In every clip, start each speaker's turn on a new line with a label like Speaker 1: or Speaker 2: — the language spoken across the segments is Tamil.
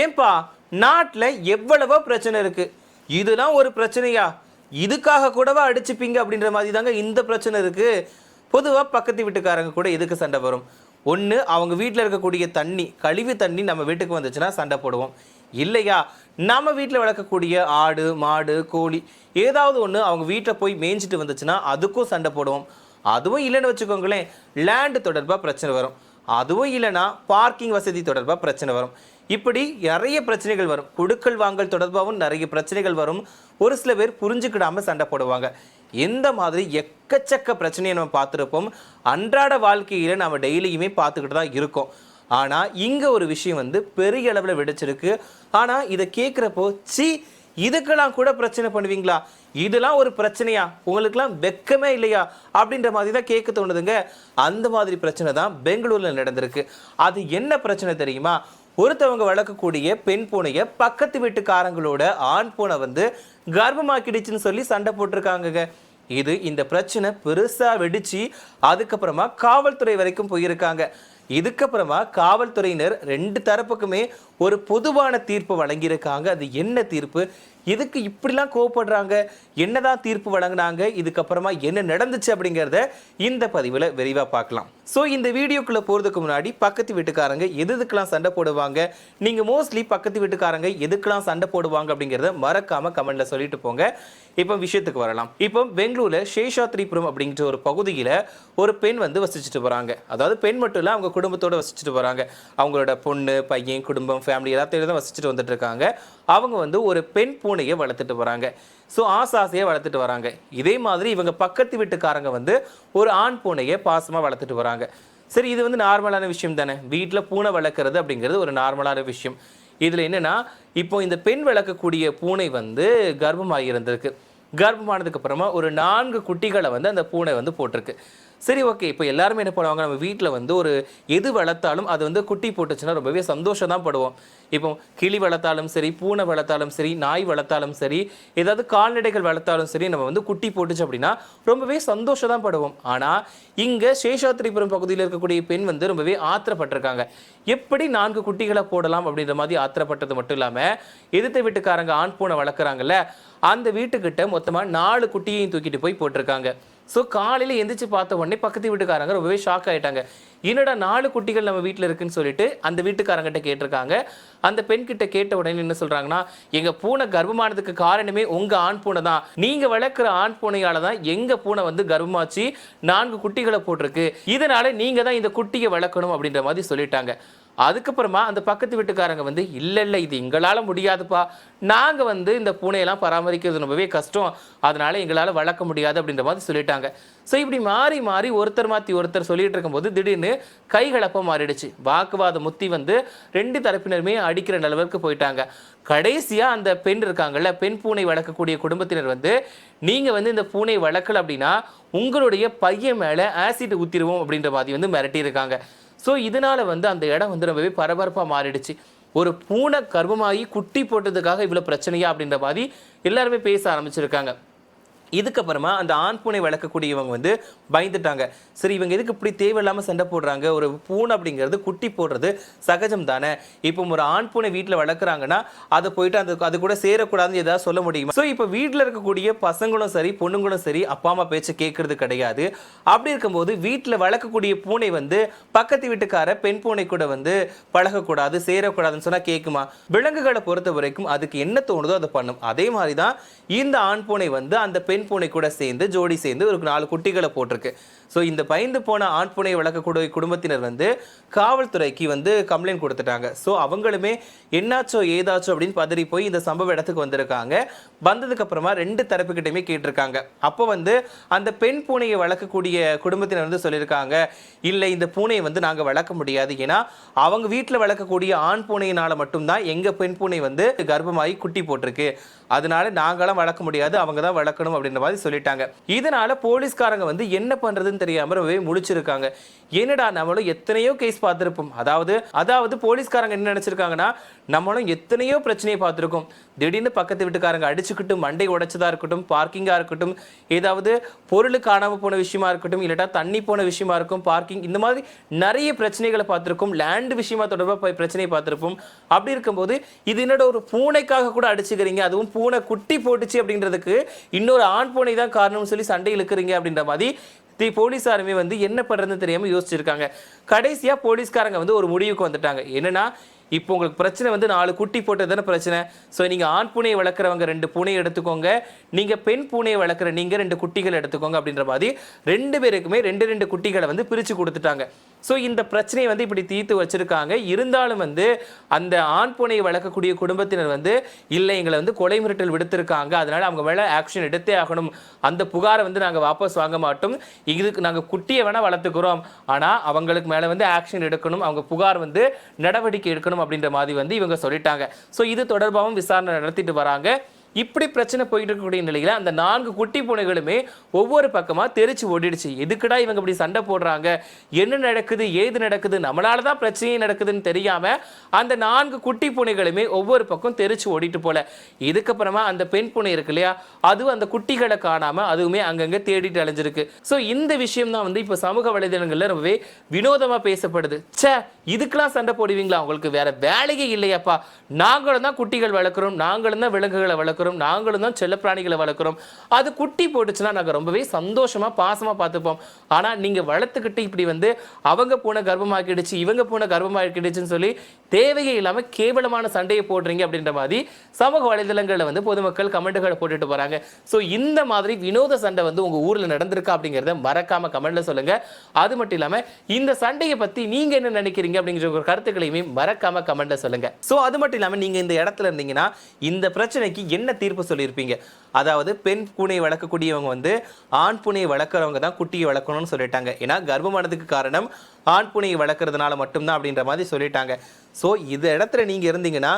Speaker 1: ஏன்பா நாட்டில் எவ்வளவோ பிரச்சனை இருக்கு, இதெல்லாம் ஒரு பிரச்சனையா? இதுக்காக கூடவா அடிச்சுப்பீங்க அப்படின்ற மாதிரி தாங்க இந்த பிரச்சனை இருக்கு. பொதுவாக பக்கத்து வீட்டுக்காரங்க கூட எதுக்கு சண்டை வரும்? ஒன்று, அவங்க வீட்டில் இருக்கக்கூடிய தண்ணி, கழிவு தண்ணி நம்ம வீட்டுக்கு வந்துச்சுன்னா சண்டை போடுவோம். இல்லையா, நம்ம வீட்டில் வளர்க்கக்கூடிய ஆடு மாடு கோழி ஏதாவது ஒன்று அவங்க வீட்டில் போய் மேய்ஞ்சிட்டு வந்துச்சுன்னா அதுக்கும் சண்டை போடுவோம். அதுவும் இல்லைன்னு வச்சுக்கோங்களேன், லேண்டு தொடர்பாக பிரச்சனை வரும். அதுவும் இல்லைன்னா பார்க்கிங் வசதி தொடர்பாக பிரச்சனை வரும். இப்படி நிறைய பிரச்சனைகள் வரும். குடுக்கல் வாங்கல் தொடர்பாகவும் நிறைய பிரச்சனைகள் வரும். ஒரு சில பேர் புரிஞ்சுக்கிடாமல் சண்டை போடுவாங்க. எந்த மாதிரி எக்கச்சக்க பிரச்சனையை நம்ம பார்த்துருப்போம். அன்றாட வாழ்க்கையில் நம்ம டெய்லியுமே பார்த்துக்கிட்டு தான் இருக்கோம். ஆனால் இங்கே ஒரு விஷயம் பெரிய அளவில் வெடிச்சிருக்கு. ஆனால் இதை கேட்குறப்போ இதுக்கெல்லாம் கூட பிரச்சனை பண்ணுவீங்களா? இதெல்லாம் ஒரு பிரச்சனையா? உங்களுக்கெல்லாம் வெக்கமே இல்லையா? அப்படின்ற மாதிரி தான் கேட்க தோணுதுங்க. அந்த மாதிரி பிரச்சனை தான் பெங்களூரில் நடந்திருக்கு. அது என்ன பிரச்சனை தெரியுமா? ஒருத்தவங்க வளர்க்கக்கூடிய பெண் பூனையை பக்கத்து வீட்டுக்காரங்களோட ஆண் பூனை கர்ப்பமாக்கிடுச்சுன்னு சொல்லி சண்டை போட்டிருக்காங்க. இந்த பிரச்சனை பெருசா வெடிச்சு அதுக்கப்புறமா காவல்துறை வரைக்கும் போயிருக்காங்க. இதுக்கப்புறமா காவல்துறையினர் ரெண்டு தரப்புக்குமே ஒரு பொதுவான தீர்ப்பு வழங்கியிருக்காங்க. அது என்ன தீர்ப்பு? இதுக்கு இப்படிலாம் கோவப்படுறாங்க, என்னதான் தீர்ப்பு வழங்கினாங்க, இதுக்கப்புறமா என்ன நடந்துச்சு அப்படிங்கிறத இந்த பதிவில் விரிவாக பார்க்கலாம். ஸோ இந்த வீடியோக்குள்ளே போகிறதுக்கு முன்னாடி பக்கத்து வீட்டுக்காரங்க எதுக்கெல்லாம் சண்டை போடுவாங்க, நீங்கள் மோஸ்ட்லி பக்கத்து வீட்டுக்காரங்க எதுக்கெல்லாம் சண்டை போடுவாங்க அப்படிங்கிறத மறக்காமல் கமெண்ட்டில் சொல்லிட்டு போங்க. இப்போ விஷயத்துக்கு வரலாம். இப்போ பெங்களூரில் சேஷாத்ரிபுரம் அப்படிங்கிற ஒரு பகுதியில் ஒரு பெண் வசிச்சுட்டு வராங்க. அதாவது பெண் மட்டும் இல்லை, அவங்க குடும்பத்தோடு வசிச்சுட்டு வராங்க. அவங்களோட பொண்ணு பையன் குடும்பம் ஃபேமிலி எல்லாத்தையும் தான் வசிச்சுட்டு வந்துட்டு இருக்காங்க. அவங்க ஒரு பெண் பூனையை வளர்த்துட்டு வராங்க. ஸோ ஆசையாக வளர்த்துட்டு வராங்க. இதே மாதிரி இவங்க பக்கத்து வீட்டுக்காரங்க ஒரு ஆண் பூனையை பாசமாக வளர்த்துட்டு வராங்க. சரி, இது நார்மலான விஷயம் தானே. வீட்டில் பூனை வளர்க்குறது அப்படிங்கிறது ஒரு நார்மலான விஷயம். இதில் என்னென்னா, இப்போ இந்த பெண் வளர்க்கக்கூடிய பூனை கர்ப்பமாக இருந்திருக்கு. கர்ப்பமானதுக்கு அப்புறமா ஒரு 4 குட்டிகளை அந்த பூனை போட்டிருக்கு. சரி, ஓகே. இப்போ எல்லாருமே என்ன பண்ணுவாங்க, நம்ம வீட்டில் ஒரு எது வளர்த்தாலும் அது குட்டி போட்டுச்சுன்னா ரொம்பவே சந்தோஷம் தான் படுவோம். இப்போ கிளி வளர்த்தாலும் சரி, பூனை வளர்த்தாலும் சரி, நாய் வளர்த்தாலும் சரி, ஏதாவது கால்நடைகள் வளர்த்தாலும் சரி, நம்ம குட்டி போட்டுச்சு அப்படின்னா ரொம்பவே சந்தோஷம் தான் படுவோம். ஆனால் இங்கே சேஷாத்ரிபுரம் பகுதியில் இருக்கக்கூடிய பெண் ரொம்பவே ஆத்திரப்பட்டிருக்காங்க. எப்படி 4 குட்டிகளை போடலாம் அப்படின்ற மாதிரி ஆத்திரப்பட்டது மட்டும் இல்லாமல், எதிர்த்த வீட்டுக்காரங்க ஆண் பூனை வளர்க்குறாங்கல்ல, அந்த வீட்டுக்கிட்ட மொத்தமாக 4 குட்டியையும் தூக்கிட்டு போய் போட்டிருக்காங்க. ஸோ காலையில் எந்திரிச்சு பார்த்த உடனே பக்கத்து வீட்டுக்காரங்க ரொம்பவே ஷாக் ஆகிட்டாங்க. என்னடா 4 குட்டிகள் நம்ம வீட்டில் இருக்குன்னு சொல்லிட்டு அந்த வீட்டுக்காரங்கிட்ட கேட்டிருக்காங்க. அந்த பெண் கிட்ட கேட்ட உடனே என்ன சொல்கிறாங்கன்னா, எங்கள் பூனை கர்ப்பமானதுக்கு காரணமே உங்கள் ஆண் பூனை தான். நீங்கள் வளர்க்குற ஆண் பூனையால் தான் எங்கள் பூனை கர்ப்பமாச்சு 4 குட்டிகளை போட்டிருக்கு. இதனால் நீங்கள் தான் இந்த குட்டியை வளர்க்கணும் அப்படின்ற மாதிரி சொல்லிட்டாங்க. அதுக்கப்புறமா அந்த பக்கத்து வீட்டுக்காரங்க இல்லை இது எங்களால் முடியாதுப்பா, நாங்கள் இந்த பூனையெல்லாம் பராமரிக்கிறது ரொம்பவே கஷ்டம், அதனால எங்களால் வளர்க்க முடியாது அப்படின்ற மாதிரி சொல்லிட்டாங்க. ஸோ இப்படி மாறி மாறி ஒருத்தர் மாற்றி ஒருத்தர் சொல்லிட்டு இருக்கும்போது திடீர்னு கைகலப்பம் மாறிடுச்சு. வாக்குவாதம் முத்தி 2 தரப்பினருமே அடிக்கிற நிலவருக்கு போயிட்டாங்க. கடைசியாக அந்த பெண் இருக்காங்கல்ல, பெண் பூனை வளர்க்கக்கூடிய குடும்பத்தினர் நீங்கள் இந்த பூனை வளர்க்கல அப்படின்னா உங்களுடைய பையன் மேலே ஆசிட் ஊற்றிடுவோம் அப்படின்ற மாதிரி மிரட்டியிருக்காங்க. ஸோ இதனால் அந்த இடம் ரொம்பவே பரபரப்பாக மாறிடுச்சு. ஒரு பூனை கர்ப்பமாகி குட்டி போட்டதுக்காக இவ்வளோ பிரச்சனையா அப்படின்ற மாதிரி எல்லாருமே பேச ஆரம்பிச்சிருக்காங்க. இதுக்கப்புறமா அந்த ஆண் பூனை வளர்க்கக்கூடியவங்க பயந்துட்டாங்க. சரி, இவங்க எதுக்கு இப்படி தேவையில்லாமல் சண்டை போடுறாங்க? ஒரு பூனை அப்படிங்கிறது குட்டி போடுறது சகஜம் தானே. இப்போ ஒரு ஆண் பூனை வீட்டில் வளர்க்குறாங்கன்னா அதை போயிட்டு அது கூட சேரக்கூடாதுன்னு ஏதாவது சொல்ல முடியுமா? ஸோ இப்போ வீட்டில் இருக்கக்கூடிய பசங்களும் சரி பொண்ணுங்களும் சரி அப்பா அம்மா பேச்சை கேட்கறது கிடையாது. அப்படி இருக்கும்போது வீட்டில் வளர்க்கக்கூடிய பூனை பக்கத்து வீட்டுக்கார பெண் பூனை கூட பழகக்கூடாது சேரக்கூடாதுன்னு சொன்னால் கேட்குமா? விலங்குகளை பொறுத்த வரைக்கும் அதுக்கு என்ன தோணுதோ அதை பண்ணும். அதே மாதிரி தான் இந்த ஆண் பூனை அந்த பெண் பூனை கூட சேர்ந்து ஜோடி சேர்ந்து ஒரு 4 குட்டிகளை போட்டிருக்கு. ஸோ இந்த பயந்து போன ஆண் பூனை வளர்க்கக்கூடிய குடும்பத்தினர் காவல்துறைக்கு கம்ப்ளைண்ட் கொடுத்துட்டாங்க. ஸோ அவங்களுமே என்னாச்சோ ஏதாச்சோ அப்படின்னு பதறி போய் இந்த சம்பவ இடத்துக்கு வந்திருக்காங்க. வந்ததுக்கு அப்புறமா 2 தரப்புக்கிட்டையுமே கேட்டிருக்காங்க. அப்போ அந்த பெண் பூனையை வளர்க்கக்கூடிய குடும்பத்தினர் சொல்லியிருக்காங்க, இல்லை இந்த பூனையை நாங்கள் வளர்க்க முடியாது, ஏன்னா அவங்க வீட்டில் வளர்க்கக்கூடிய ஆண் பூனையினால மட்டும்தான் எங்கள் பெண் பூனை கர்ப்பமாகி குட்டி போட்டிருக்கு, அதனால நாங்களாம் வளர்க்க முடியாது, அவங்க தான் வளர்க்கணும் அப்படின்ற மாதிரி சொல்லிட்டாங்க. இதனால போலீஸ்காரங்க என்ன பண்றதுன்னு தெரியாம ரொம்பவே முழிச்சிருக்காங்க. என்னடா, நம்மளும் எத்தனையோ கேஸ் பார்த்துருப்போம். அதாவது போலீஸ்காரங்க என்ன நினைச்சிருக்காங்கன்னா, நம்மளும் எத்தனையோ பிரச்சனையை பார்த்துருக்கோம், திடீர்னு பக்கத்து வீட்டுக்காரங்க அடிச்சுக்கிட்டு மண்டை உடைச்சதா இருக்கட்டும், பார்க்கிங்கா இருக்கட்டும், ஏதாவது பொருள் காணாம போன விஷயமா இருக்கட்டும், இல்லட்டா தண்ணி போன விஷயமா இருக்கும், பார்க்கிங், இந்த மாதிரி நிறைய பிரச்சனைகளை பார்த்திருக்கோம். லேண்ட் விஷயமா தொடர்பா பிரச்சனையை பார்த்திருப்போம். அப்படி இருக்கும்போது இது என்னோட ஒரு பூனைக்காக கூட அடிச்சுக்கிறீங்க, அதுவும் பூனை குட்டி போட்டுச்சு அப்படின்றதுக்கு இன்னொரு ஆண் பூனை தான் காரணம்னு சொல்லி சண்டை இழுக்கிறீங்க அப்படின்ற மாதிரி போலீஸாருமே வந்து என்ன பண்றதுன்னு தெரியாம யோசிச்சிருக்காங்க. கடைசியா போலீஸ்காரங்க வந்து ஒரு முடிவுக்கு வந்துட்டாங்க. என்னன்னா, இப்போ உங்களுக்கு பிரச்சனை வந்து 4 குட்டி போட்டது தானே பிரச்சனை. ஸோ நீங்கள் ஆண் பூனையை வளர்க்குறவங்க 2 பூனையை எடுத்துக்கோங்க, நீங்கள் பெண் பூனையை வளர்க்குற நீங்கள் 2 குட்டிகள் எடுத்துக்கோங்க அப்படின்ற மாதிரி 2 பேருக்குமே 2 குட்டிகளை வந்து பிரித்து கொடுத்துட்டாங்க. ஸோ இந்த பிரச்சனையை வந்து இப்படி தீர்த்து வச்சிருக்காங்க. இருந்தாலும் வந்து அந்த ஆண் பூனையை வளர்க்கக்கூடிய குடும்பத்தினர் வந்து இல்லை, எங்களை வந்து கொலை மிரட்டல் விடுத்திருக்காங்க, அதனால அவங்க மேலே ஆக்ஷன் எடுத்தே ஆகணும், அந்த புகாரை வந்து நாங்கள் வாபஸ் வாங்க மாட்டோம், இதுக்கு நாங்கள் குட்டியை வேணால் வளர்த்துக்கிறோம், ஆனால் அவங்களுக்கு மேலே வந்து ஆக்ஷன் எடுக்கணும், அவங்க புகார் வந்து நடவடிக்கை எடுக்கணும் அப்படின்ற மாதிரி வந்து இவங்க சொல்லிட்டாங்க. ஸோ இது தொடர்பாகவும் விசாரணை நடத்திட்டு வராங்க. இப்படி பிரச்சனை போயிட்டு இருக்கக்கூடிய நிலையில அந்த 4 குட்டி பூனைகளுமே ஒவ்வொரு பக்கமா தெரிச்சு ஓடிடுச்சு. எதுக்குடா இவங்க இப்படி சண்டை போடுறாங்க, என்ன நடக்குது, ஏது நடக்குது, நம்மளால தான் பிரச்சனையே நடக்குதுன்னு தெரியாம அந்த 4 குட்டி பூனைகளுமே ஒவ்வொரு பக்கம் தெரிச்சு ஓடிட்டு போல. இதுக்கப்புறமா அந்த பெண் பூனை இருக்கு இல்லையா, அதுவும் அந்த குட்டிகளை காணாம அதுவுமே அங்கங்க தேடிட்டு அலைஞ்சிருக்கு. ஸோ இந்த விஷயம் தான் வந்து இப்போ சமூக வலைதளங்கள்ல ரொம்பவே வினோதமா பேசப்படுது. சே, இதுக்கெல்லாம் சண்டை போடுவீங்களா, உங்களுக்கு வேற வேலையே இல்லையாப்பா, நாங்களும் தான் குட்டிகள் வளர்க்குறோம், நாங்களும் தான் விலங்குகளை வளர்க்குறோம், நாங்களும் தான் செல்லப்பிராணிகளை வளர்க்குறோம், அது குட்டி போட்டுச்சுன்னா நாங்கள் ரொம்பவே சந்தோஷமா பாசமா பார்த்துப்போம், ஆனா நீங்க வளர்த்துக்கிட்டு இப்படி வந்து அவங்க பூனை கர்ப்பமாக்கிடுச்சு, இவங்க பூனை கர்ப்பமாக்கிடுச்சுன்னு சொல்லி தேவையே இல்லாம கேவலமான சண்டையை போடுறீங்க அப்படின்ற மாதிரி சமூக வலைதளங்களில் வந்து பொதுமக்கள் கமெண்ட்டுகளை போட்டுட்டு போறாங்க. ஸோ இந்த மாதிரி வினோத சண்டை வந்து உங்க ஊர்ல நடந்திருக்கா அப்படிங்கிறத மறக்காம கமெண்ட்ல சொல்லுங்க. அது மட்டும் இல்லாம இந்த சண்டையை பத்தி நீங்க என்ன நினைக்கிறீங்க அப்படிங்கிற ஒரு கருத்துக்களையுமே மறக்காம கமெண்ட்ல சொல்லுங்க. ஸோ அது மட்டும் இல்லாம நீங்க இந்த இடத்துல இருந்தீங்கன்னா இந்த பிரச்சனைக்கு என்ன தீர்ப்பு சொல்லியிருப்பீங்க? அதாவது பெண் பூனையை வளர்க்கக்கூடியவங்க வந்து ஆண் பூனையை வளர்க்குறவங்க தான் குட்டியை வளர்க்கணும்னு சொல்லிட்டாங்க. ஏன்னா கர்ப்பமானதுக்கு காரணம் ஆண் பூனையை வளர்க்குறதுனால மட்டும்தான் அப்படின்ற மாதிரி சொல்லிட்டாங்க. ஸோ இந்த இடத்துல நீங்கள் இருந்தீங்கன்னா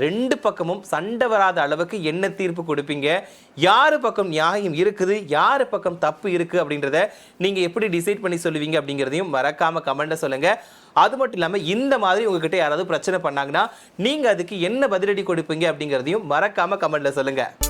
Speaker 1: 2 பக்கமும் சண்டை வராத அளவுக்கு என்ன தீர்ப்பு கொடுப்பீங்க? யார் பக்கம் நியாயம் இருக்குது, யார் பக்கம் தப்பு இருக்குது அப்படின்றத நீங்கள் எப்படி டிசைட் பண்ணி சொல்லுவீங்க அப்படிங்கிறதையும் மறக்காமல் கமெண்ட்டை சொல்லுங்கள். அது மட்டும் இல்லாமல் இந்த மாதிரி உங்ககிட்ட யாராவது பிரச்சனை பண்ணாங்கன்னா நீங்கள் அதுக்கு என்ன பதிலடி கொடுப்பீங்க அப்படிங்கிறதையும் மறக்காமல் கமெண்ட்டில் சொல்லுங்கள்.